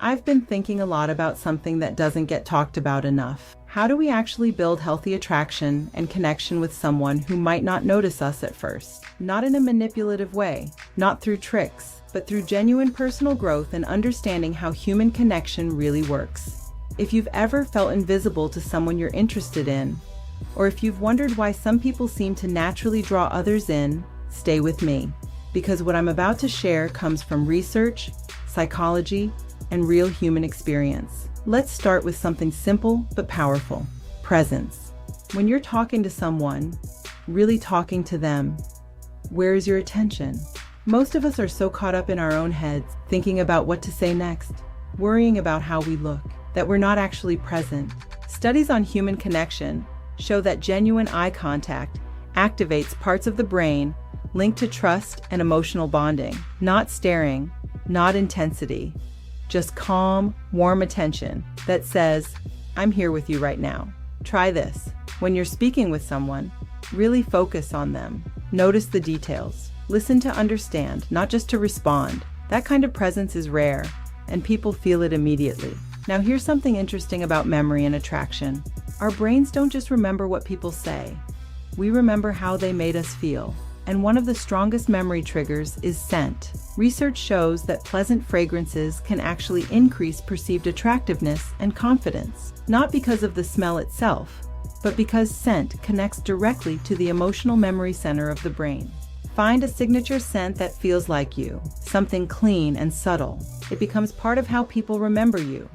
I've been thinking a lot about something that doesn't get talked about enough. How do we actually build healthy attraction and connection with someone who might not notice us at first? Not in a manipulative way, not through tricks, but through genuine personal growth and understanding how human connection really works. If you've ever felt invisible to someone you're interested in, or if you've wondered why some people seem to naturally draw others in, stay with me, because what I'm about to share comes from research, psychology, and real human experience. Let's start with something simple but powerful: presence. When you're talking to someone, really talking to them, where is your attention? Most of us are so caught up in our own heads, thinking about what to say next, worrying about how we look, that we're not actually present. Studies on human connection show that genuine eye contact activates parts of the brain linked to trust and emotional bonding. Not staring, not intensity, just calm, warm attention that says, "I'm here with you right now." Try this. When you're speaking with someone, really focus on them. Notice the details. Listen to understand, not just to respond. That kind of presence is rare, and people feel it immediately. Now, here's something interesting about memory and attraction. Our brains don't just remember what people say. We remember how they made us feel. And one of the strongest memory triggers is scent. Research shows that pleasant fragrances can actually increase perceived attractiveness and confidence, not because of the smell itself, but because scent connects directly to the emotional memory center of the brain. Find a signature scent that feels like you, something clean and subtle. It becomes part of how people remember you,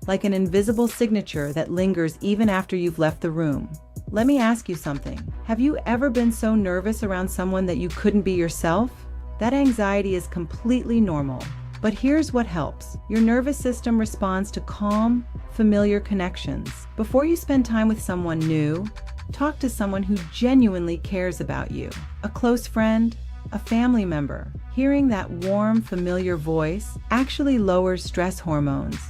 like an invisible signature that lingers even after you've left the room. Let me ask you something. Have you ever been so nervous around someone that you couldn't be yourself? That anxiety is completely normal. But here's what helps. Your nervous system responds to calm, familiar connections. Before you spend time with someone new, talk to someone who genuinely cares about you. A close friend, a family member. Hearing that warm, familiar voice actually lowers stress hormones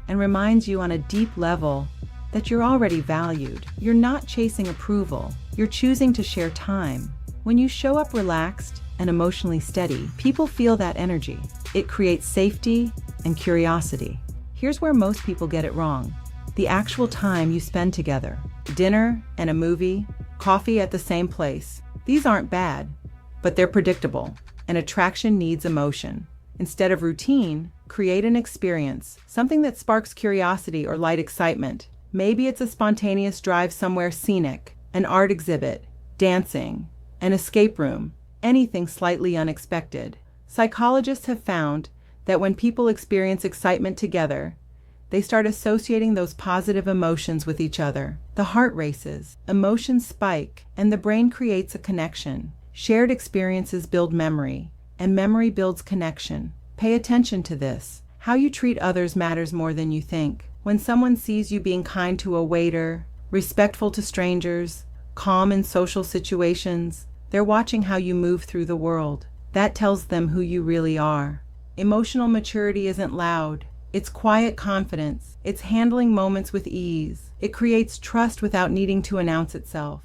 and reminds you on a deep level that you're already valued. You're not chasing approval. You're choosing to share time. When you show up relaxed and emotionally steady, people feel that energy. It creates safety and curiosity. Here's where most people get it wrong: the actual time you spend together. Dinner and a movie, coffee at the same place. These aren't bad, but they're predictable. An attraction needs emotion. Instead of routine, create an experience, something that sparks curiosity or light excitement. Maybe it's a spontaneous drive somewhere scenic, an art exhibit, dancing, an escape room, anything slightly unexpected. Psychologists have found that when people experience excitement together, they start associating those positive emotions with each other. The heart races, emotions spike, and the brain creates a connection. Shared experiences build memory, and memory builds connection. Pay attention to this. How you treat others matters more than you think. When someone sees you being kind to a waiter, respectful to strangers, calm in social situations, they're watching how you move through the world. That tells them who you really are. Emotional maturity isn't loud. It's quiet confidence. It's handling moments with ease. It creates trust without needing to announce itself.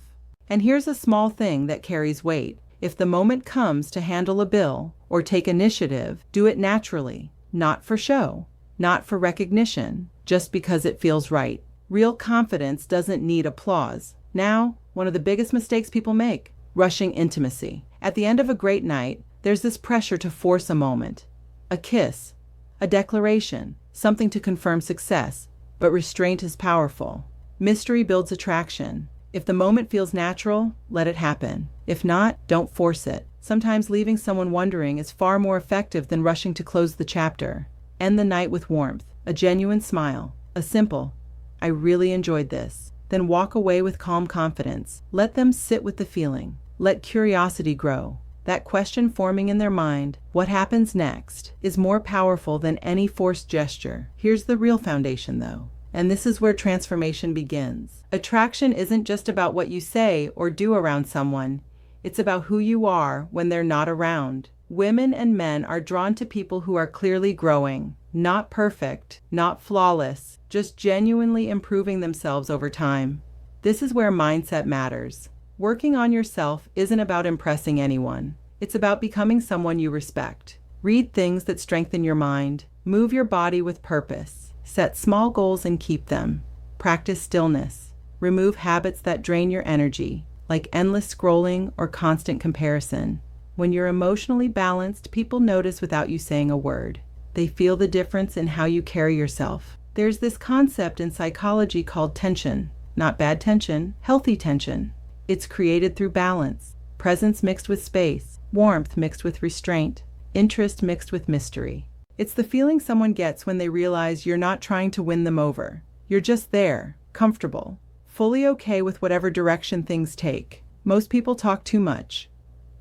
And here's a small thing that carries weight. If the moment comes to handle a bill or take initiative, do it naturally, not for show, not for recognition, just because it feels right. Real confidence doesn't need applause. Now, one of the biggest mistakes people make: rushing intimacy. At the end of a great night, there's this pressure to force a moment. A kiss, a declaration, something to confirm success. But restraint is powerful. Mystery builds attraction. If the moment feels natural, let it happen. If not, don't force it. Sometimes leaving someone wondering is far more effective than rushing to close the chapter. End the night with warmth, a genuine smile, a simple, "I really enjoyed this." Then walk away with calm confidence. Let them sit with the feeling. Let curiosity grow. That question forming in their mind, what happens next, is more powerful than any forced gesture. Here's the real foundation, though. And this is where transformation begins. Attraction isn't just about what you say or do around someone. It's about who you are when they're not around. Women and men are drawn to people who are clearly growing, not perfect, not flawless, just genuinely improving themselves over time. This is where mindset matters. Working on yourself isn't about impressing anyone. It's about becoming someone you respect. Read things that strengthen your mind, Move your body with purpose. Set small goals and keep them. Practice stillness. Remove habits that drain your energy, like endless scrolling or constant comparison. When you're emotionally balanced, people notice without you saying a word. They feel the difference in how you carry yourself. There's this concept in psychology called tension. Not bad tension, healthy tension. It's created through balance. Presence mixed with space. Warmth mixed with restraint. Interest mixed with mystery. It's the feeling someone gets when they realize you're not trying to win them over. You're just there, comfortable, fully okay with whatever direction things take. Most people talk too much,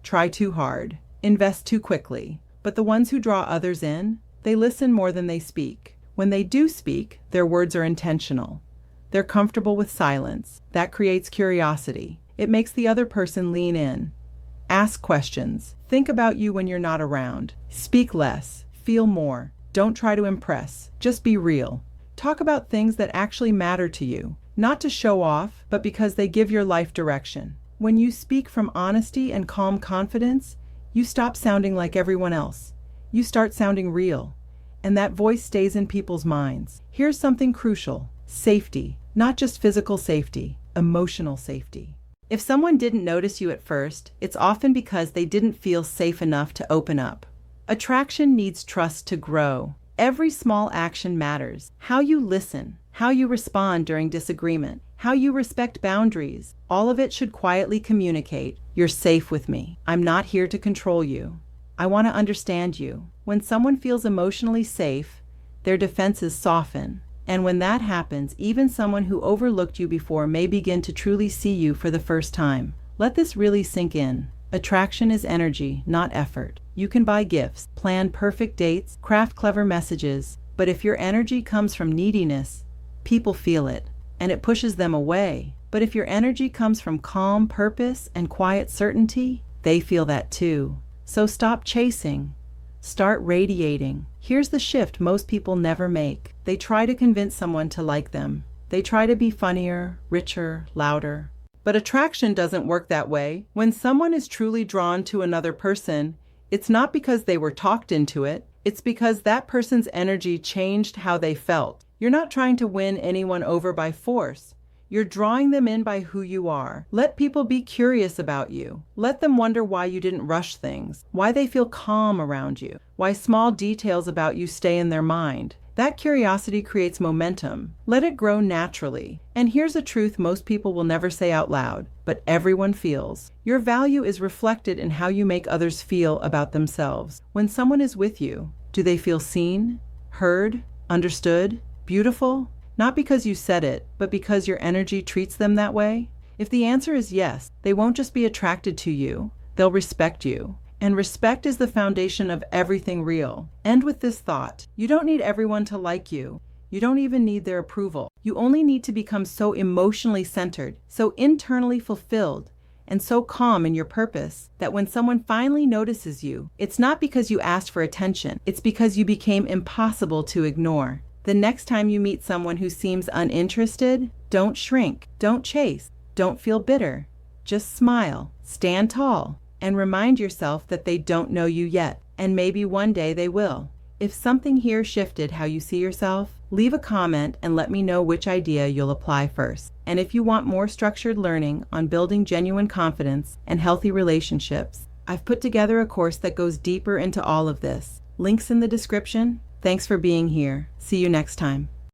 try too hard, invest too quickly. But the ones who draw others in, they listen more than they speak. When they do speak, their words are intentional. They're comfortable with silence. That creates curiosity. It makes the other person lean in. Ask questions. Think about you when you're not around. Speak less. Feel more. Don't try to impress. Just be real. Talk about things that actually matter to you, not to show off, but because they give your life direction. When you speak from honesty and calm confidence, you stop sounding like everyone else. You start sounding real, and that voice stays in people's minds. Here's something crucial: safety, not just physical safety, emotional safety. If someone didn't notice you at first, it's often because they didn't feel safe enough to open up. Attraction needs trust to grow. Every small action matters. How you listen, how you respond during disagreement, how you respect boundaries, all of it should quietly communicate, "You're safe with me. I'm not here to control you. I want to understand you." When someone feels emotionally safe, their defenses soften. And when that happens, even someone who overlooked you before may begin to truly see you for the first time. Let this really sink in. Attraction is energy, not effort. You can buy gifts, plan perfect dates, craft clever messages, but if your energy comes from neediness, people feel it, and it pushes them away. But if your energy comes from calm purpose and quiet certainty, they feel that too. So stop chasing. Start radiating. Here's the shift most people never make. They try to convince someone to like them. They try to be funnier, richer, louder. But attraction doesn't work that way. When someone is truly drawn to another person, it's not because they were talked into it. It's because that person's energy changed how they felt. You're not trying to win anyone over by force. You're drawing them in by who you are. Let people be curious about you. Let them wonder why you didn't rush things, why they feel calm around you, why small details about you stay in their mind. That curiosity creates momentum. Let it grow naturally. And here's a truth most people will never say out loud, but everyone feels. Your value is reflected in how you make others feel about themselves. When someone is with you, do they feel seen, heard, understood, beautiful? Not because you said it, but because your energy treats them that way? If the answer is yes, they won't just be attracted to you, they'll respect you. And respect is the foundation of everything real. End with this thought: you don't need everyone to like you. You don't even need their approval. You only need to become so emotionally centered, so internally fulfilled, and so calm in your purpose that when someone finally notices you, it's not because you asked for attention, it's because you became impossible to ignore. The next time you meet someone who seems uninterested, don't shrink, don't chase, don't feel bitter. Just smile, stand tall, and remind yourself that they don't know you yet, and maybe one day they will. If something here shifted how you see yourself, leave a comment and let me know which idea you'll apply first. And if you want more structured learning on building genuine confidence and healthy relationships, I've put together a course that goes deeper into all of this. Links in the description. Thanks for being here. See you next time.